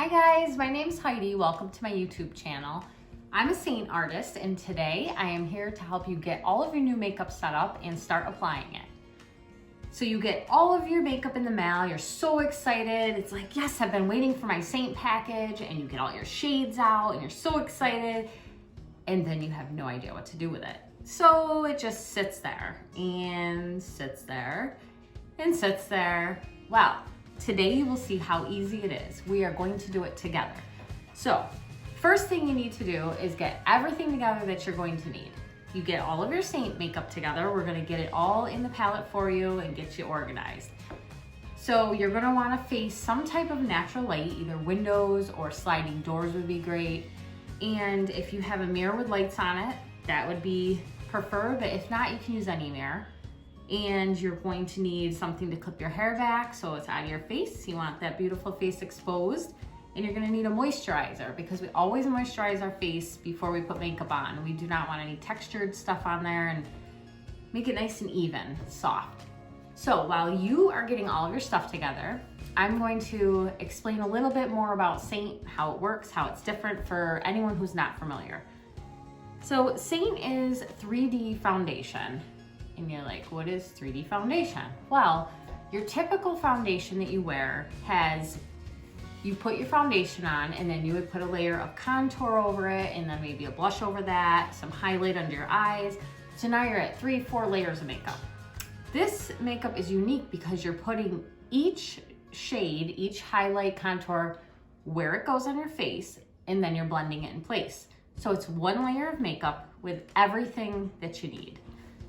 Hi guys, my name's Heidi. Welcome to my YouTube channel. I'm a Seint artist and today I am here to help you get all of your new makeup set up and start applying it. So you get all of your makeup in the mail, you're so excited. It's like, yes, I've been waiting for my Seint package, and you get all your shades out and you're so excited, and then you have no idea what to do with it. So it just sits there and sits there and sits there. Well, today you will see how easy it is. We are going to do it together. So first thing you need to do is get everything together that you're going to need. You get all of your Seint makeup together. We're gonna get it all in the palette for you and get you organized. So you're gonna wanna face some type of natural light, either windows or sliding doors would be great. And if you have a mirror with lights on it, that would be preferred, but if not, you can use any mirror. And you're going to need something to clip your hair back so it's out of your face. You want that beautiful face exposed. And you're gonna need a moisturizer because we always moisturize our face before we put makeup on. We do not want any textured stuff on there, and make it nice and even, soft. So while you are getting all of your stuff together, I'm going to explain a little bit more about Seint, how it works, how it's different for anyone who's not familiar. So Seint is 3D foundation. And you're like, what is 3D foundation? Well, your typical foundation that you wear has, you put your foundation on and then you would put a layer of contour over it and then maybe a blush over that, some highlight under your eyes. So now you're at 3-4 layers of makeup. This makeup is unique because you're putting each shade, each highlight, contour, where it goes on your face, and then you're blending it in place. So it's one layer of makeup with everything that you need.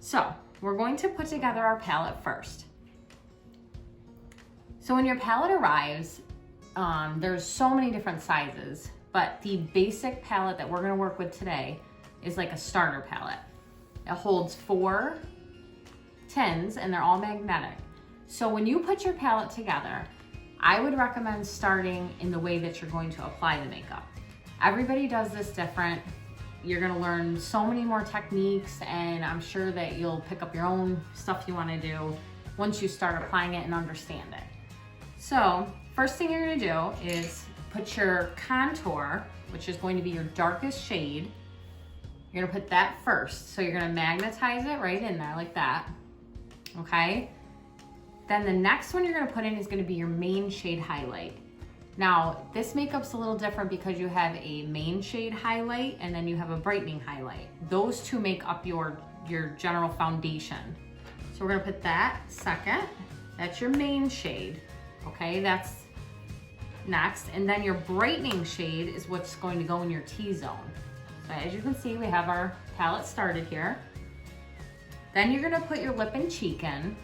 So we're going to put together our palette first. So when your palette arrives, there's so many different sizes, but the basic palette that we're gonna work with today is like a starter palette. It holds 4 tins and they're all magnetic. So when you put your palette together, I would recommend starting in the way that you're going to apply the makeup. Everybody does this different. You're gonna learn so many more techniques, and I'm sure that you'll pick up your own stuff you wanna do once you start applying it and understand it. So first thing you're gonna do is put your contour, which is going to be your darkest shade. You're gonna put that first. So you're gonna magnetize it right in there like that, okay? Then the next one you're gonna put in is gonna be your main shade highlight. Now, this makeup's a little different because you have a main shade highlight and then you have a brightening highlight. Those two make up your general foundation. So we're gonna put that second. That's your main shade, okay? That's next. And then your brightening shade is what's going to go in your T-zone. So as you can see, we have our palette started here. Then you're gonna put your lip and cheek in.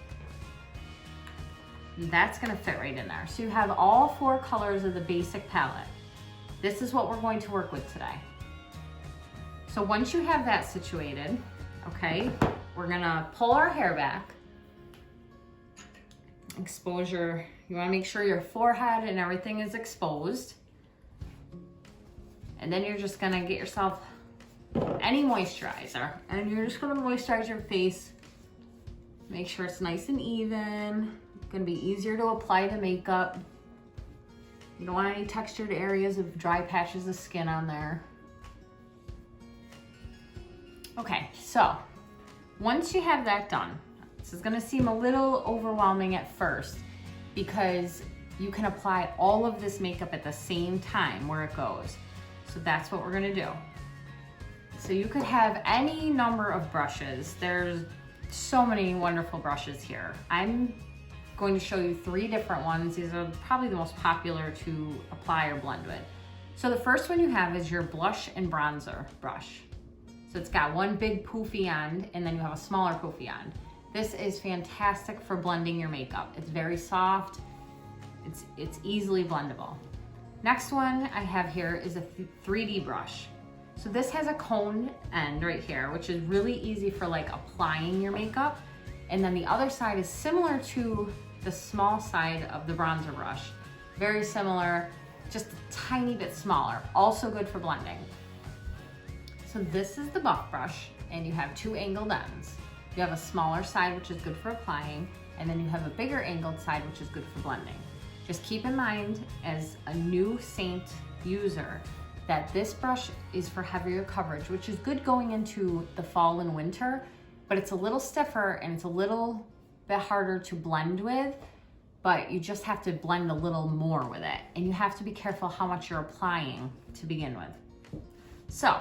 That's gonna fit right in there. So you have all 4 colors of the basic palette. This is what we're going to work with today. So once you have that situated, okay, we're gonna pull our hair back. Exposure, you wanna make sure your forehead and everything is exposed. And then you're just gonna get yourself any moisturizer, and you're just gonna moisturize your face. Make sure it's nice and even. Gonna be easier to apply the makeup. You don't want any textured areas of dry patches of skin on there. Okay, so once you have that done, this is gonna seem a little overwhelming at first because you can apply all of this makeup at the same time where it goes. So that's what we're gonna do. So you could have any number of brushes. There's so many wonderful brushes here. I'm going to show you 3 different ones. These are probably the most popular to apply or blend with. So the first one you have is your blush and bronzer brush. So it's got one big poofy end and then you have a smaller poofy end. This is fantastic for blending your makeup. It's very soft. It's easily blendable. Next one I have here is a 3D brush. So this has a coned end right here, which is really easy for like applying your makeup. And then the other side is similar to the small side of the bronzer brush. Very similar, just a tiny bit smaller. Also good for blending. So this is the buff brush, and you have 2 angled ends. You have a smaller side, which is good for applying, and then you have a bigger angled side, which is good for blending. Just keep in mind, as a new Seint user, that this brush is for heavier coverage, which is good going into the fall and winter, but it's a little stiffer and it's a little bit harder to blend with, but you just have to blend a little more with it. And you have to be careful how much you're applying to begin with. So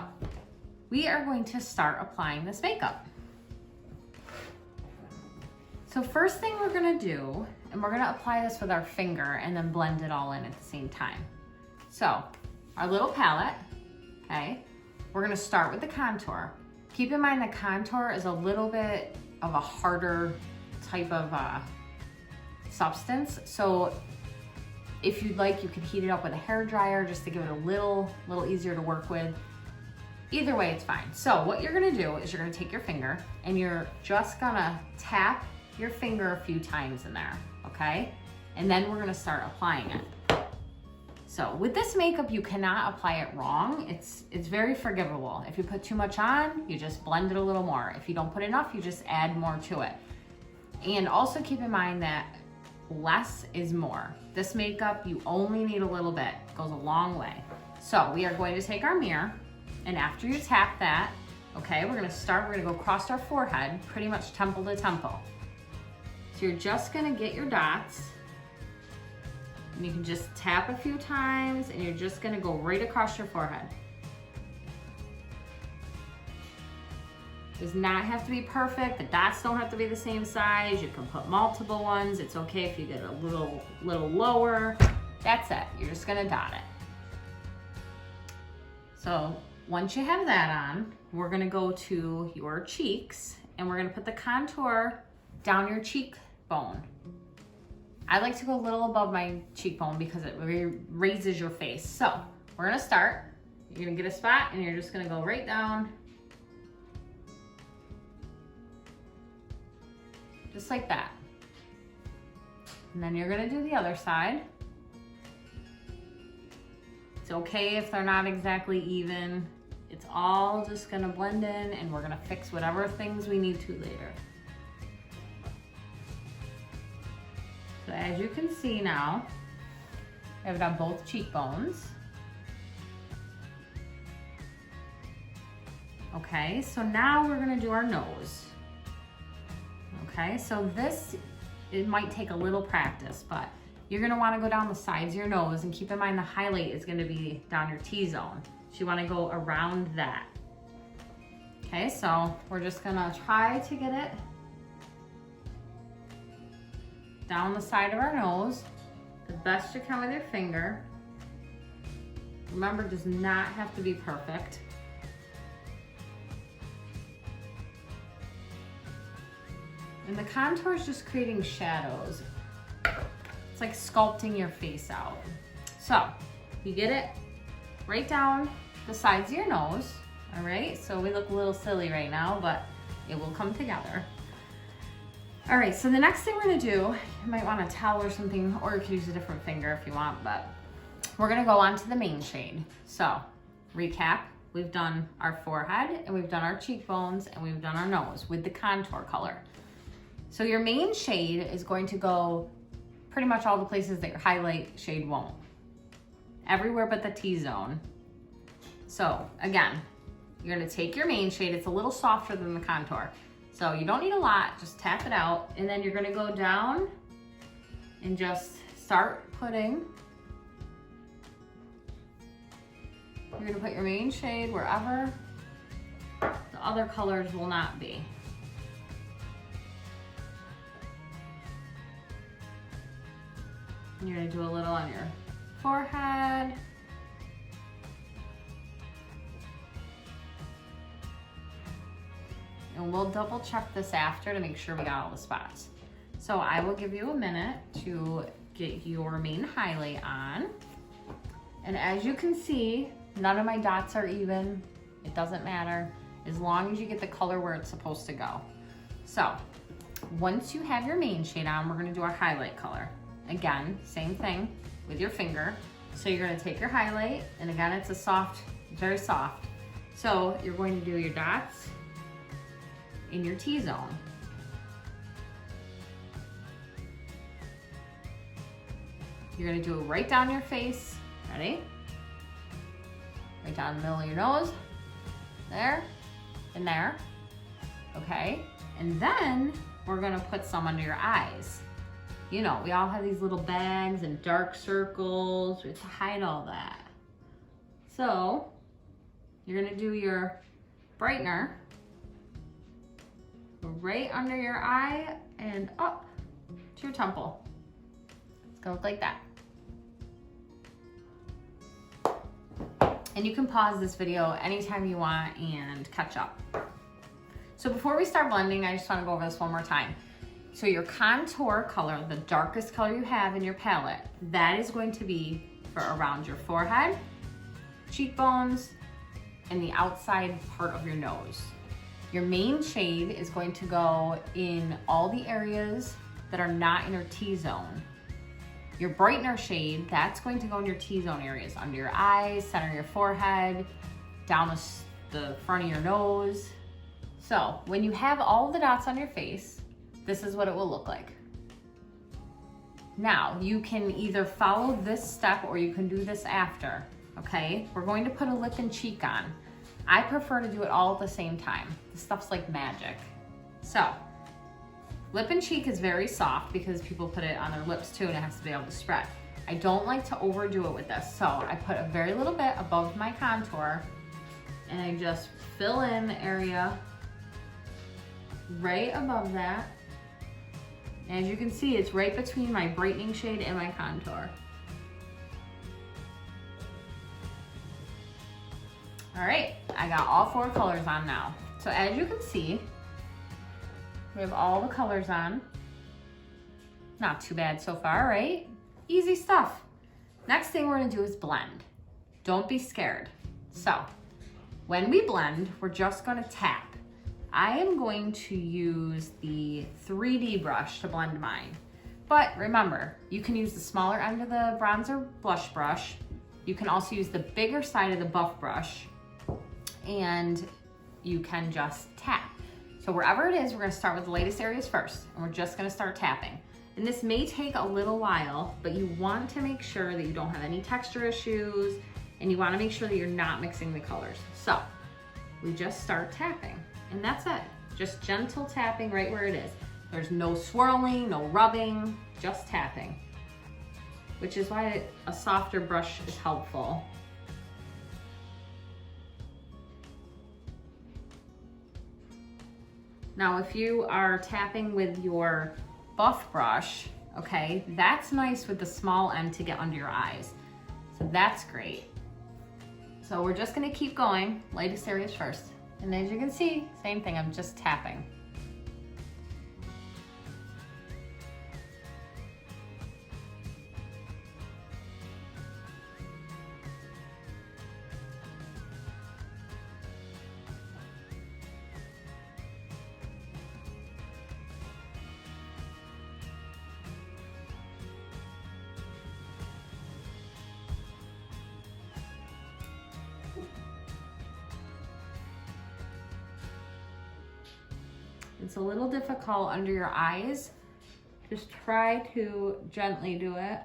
we are going to start applying this makeup. So first thing we're gonna do, and we're gonna apply this with our finger and then blend it all in at the same time. So our little palette, okay, we're gonna start with the contour. Keep in mind the contour is a little bit of a harder type of substance. So if you'd like, you could heat it up with a hair dryer just to give it a little easier to work with. Either way, it's fine. So what you're gonna do is you're gonna take your finger and you're just gonna tap your finger a few times in there, okay? And then we're gonna start applying it. So with this makeup, you cannot apply it wrong. It's very forgivable. If you put too much on, you just blend it a little more. If you don't put enough, you just add more to it. And also keep in mind that less is more. This makeup, you only need a little bit. It goes a long way. So we are going to take our mirror, and after you tap that, okay, we're gonna go across our forehead, pretty much temple to temple. So you're just gonna get your dots, and you can just tap a few times, and you're just gonna go right across your forehead. Does not have to be perfect. The dots don't have to be the same size. You can put multiple ones. It's okay if you get a little lower. That's it. You're just gonna dot it. So once you have that on, we're gonna go to your cheeks, and we're gonna put the contour down your cheekbone. I like to go a little above my cheekbone because it raises your face. So we're gonna start. You're gonna get a spot, and you're just gonna go right down. Just like that. And then you're gonna do the other side. It's okay if they're not exactly even. It's all just gonna blend in, and we're gonna fix whatever things we need to later. So as you can see now, I have it on both cheekbones. Okay, so now we're gonna do our nose. Okay, so this, it might take a little practice, but you're gonna wanna go down the sides of your nose, and keep in mind the highlight is gonna be down your T-zone. So you wanna go around that. Okay, so we're just gonna try to get it down the side of our nose, the best you can with your finger. Remember, it does not have to be perfect. And the contour is just creating shadows. It's like sculpting your face out. So you get it right down the sides of your nose, all right? So we look a little silly right now, but it will come together. All right, so the next thing we're gonna do, you might want a towel or something, or you could use a different finger if you want, but we're gonna go on to the main shade. So recap, we've done our forehead, and we've done our cheekbones, and we've done our nose with the contour color. So your main shade is going to go pretty much all the places that your highlight shade won't. Everywhere but the T-zone. So again, you're gonna take your main shade, it's a little softer than the contour. So you don't need a lot, just tap it out, and then you're gonna go down and just start putting, you're gonna put your main shade wherever the other colors will not be. You're gonna do a little on your forehead. And we'll double check this after to make sure we got all the spots. So I will give you a minute to get your main highlight on. And as you can see, none of my dots are even. It doesn't matter, as long as you get the color where it's supposed to go. So once you have your main shade on, we're gonna do our highlight color. Again, same thing with your finger. So you're gonna take your highlight, and again, it's a soft, very soft. So you're going to do your dots in your T-zone. . 'Zone. You're gonna do it right down your face. Ready? Right down the middle of your nose. There, and there. Okay, and then we're gonna put some under your eyes. You know, we all have these little bags and dark circles. We have to hide all that. So, you're gonna do your brightener right under your eye and up to your temple. It's gonna look like that. And you can pause this video anytime you want and catch up. So before we start blending, I just wanna go over this one more time. So your contour color, the darkest color you have in your palette, that is going to be for around your forehead, cheekbones, and the outside part of your nose. Your main shade is going to go in all the areas that are not in your T-zone. Your brightener shade, that's going to go in your T-zone areas, under your eyes, center of your forehead, down the front of your nose. So when you have all the dots on your face, this is what it will look like. Now, you can either follow this step or you can do this after, okay? We're going to put a lip and cheek on. I prefer to do it all at the same time. This stuff's like magic. So, lip and cheek is very soft because people put it on their lips too and it has to be able to spread. I don't like to overdo it with this, so I put a very little bit above my contour and I just fill in the area right above that. As you can see, it's right between my brightening shade and my contour. All right, I got all 4 colors on now. So as you can see, we have all the colors on. Not too bad so far, right? Easy stuff. Next thing we're gonna do is blend. Don't be scared. So, when we blend, we're just gonna tap. I am going to use the 3D brush to blend mine. But remember, you can use the smaller end of the bronzer blush brush. You can also use the bigger side of the buff brush, and you can just tap. So wherever it is, we're gonna start with the lightest areas first, and we're just gonna start tapping. And this may take a little while, but you want to make sure that you don't have any texture issues, and you wanna make sure that you're not mixing the colors. So we just start tapping. And that's it. Just gentle tapping right where it is. There's no swirling, no rubbing, just tapping. Which is why a softer brush is helpful. Now, if you are tapping with your buff brush, okay, that's nice with the small end to get under your eyes. So that's great. So we're just gonna keep going, lightest areas first. And as you can see, same thing, I'm just tapping. It's a little difficult under your eyes. Just try to gently do it.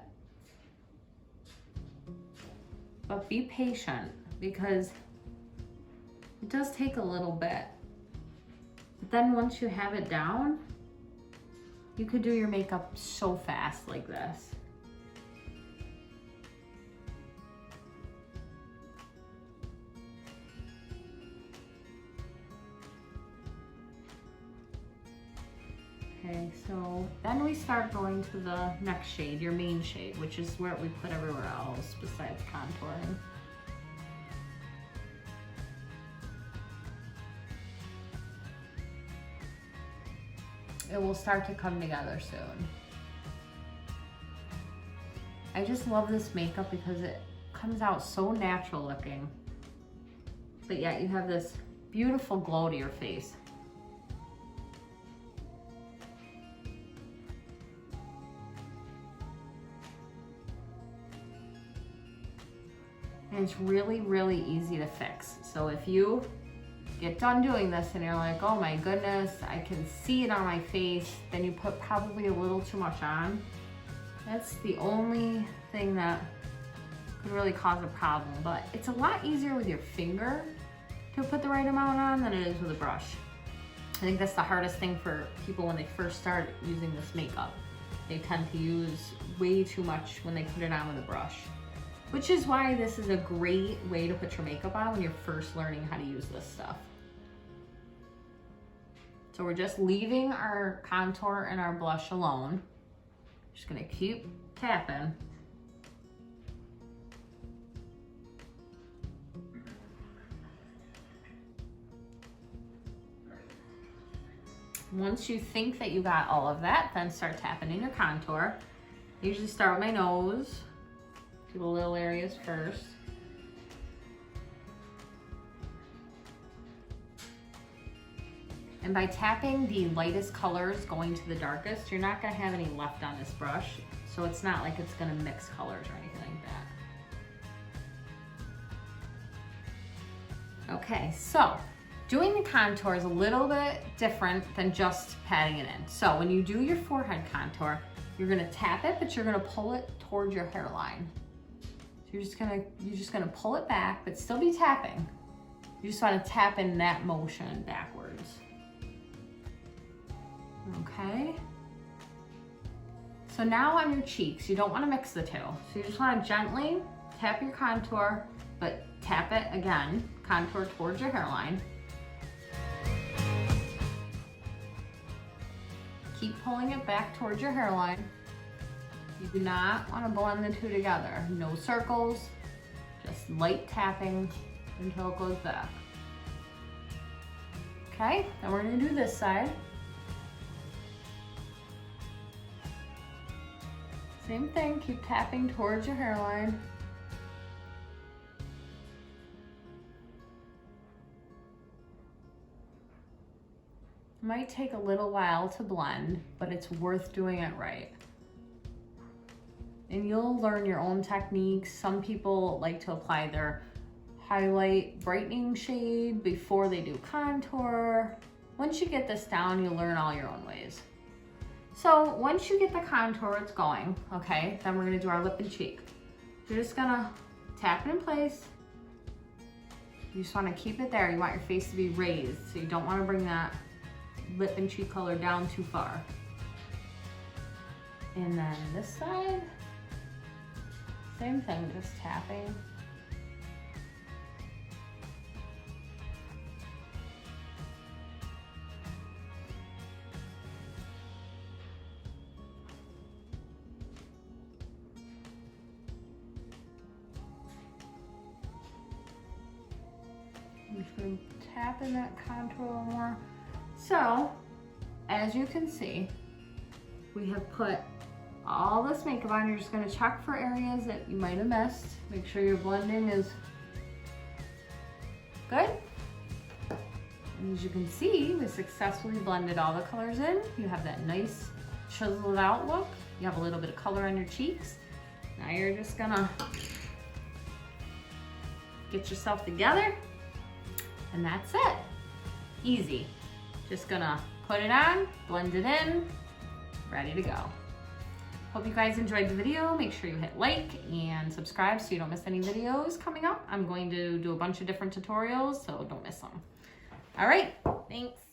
But be patient because it does take a little bit. But then once you have it down, you could do your makeup so fast like this. Okay, so then we start going to the next shade, your main shade, which is where we put everywhere else besides contouring. It will start to come together soon. I just love this makeup because it comes out so natural looking, but yet you have this beautiful glow to your face. And it's really, really easy to fix. So if you get done doing this and you're like, oh my goodness, I can see it on my face, then you put probably a little too much on. That's the only thing that could really cause a problem, but it's a lot easier with your finger to put the right amount on than it is with a brush. I think that's the hardest thing for people when they first start using this makeup. They tend to use way too much when they put it on with a brush, which is why this is a great way to put your makeup on when you're first learning how to use this stuff. So we're just leaving our contour and our blush alone. Just gonna keep tapping. Once you think that you got all of that, then start tapping in your contour. I usually start with my nose, do the little areas first. And by tapping the lightest colors going to the darkest, you're not gonna have any left on this brush, so it's not like it's gonna mix colors or anything like that. Okay, so doing the contour is a little bit different than just patting it in. So when you do your forehead contour, you're gonna tap it, but you're gonna pull it towards your hairline. So you're just gonna pull it back, but still be tapping. You just wanna tap in that motion backwards. Okay. So now on your cheeks, you don't wanna mix the two. So you just wanna gently tap your contour, but tap it again, contour towards your hairline. Keep pulling it back towards your hairline. You do not want to blend the two together. No circles, just light tapping until it goes back. Okay, then we're going to do this side. Same thing, keep tapping towards your hairline. Might take a little while to blend, but it's worth doing it right. And you'll learn your own techniques. Some people like to apply their highlight brightening shade before they do contour. Once you get this down, you'll learn all your own ways. So once you get the contour, it's going, okay? Then we're gonna do our lip and cheek. You're just gonna tap it in place. You just wanna keep it there. You want your face to be raised, so you don't wanna bring that lip and cheek color down too far. And then this side, same thing, just tapping. I'm just going to tap in that contour a little more. So, as you can see, we have put all this makeup on. You're just going to check for areas that you might have missed. Make sure your blending is good. And as you can see, we successfully blended all the colors in. You have that nice chiseled out look. You have a little bit of color on your cheeks. Now you're just gonna get yourself together, and that's it. Easy. Just gonna put it on, blend it in, ready to go. Hope you guys enjoyed the video. Make sure you hit like and subscribe so you don't miss any videos coming up. I'm going to do a bunch of different tutorials, so don't miss them. All right, thanks.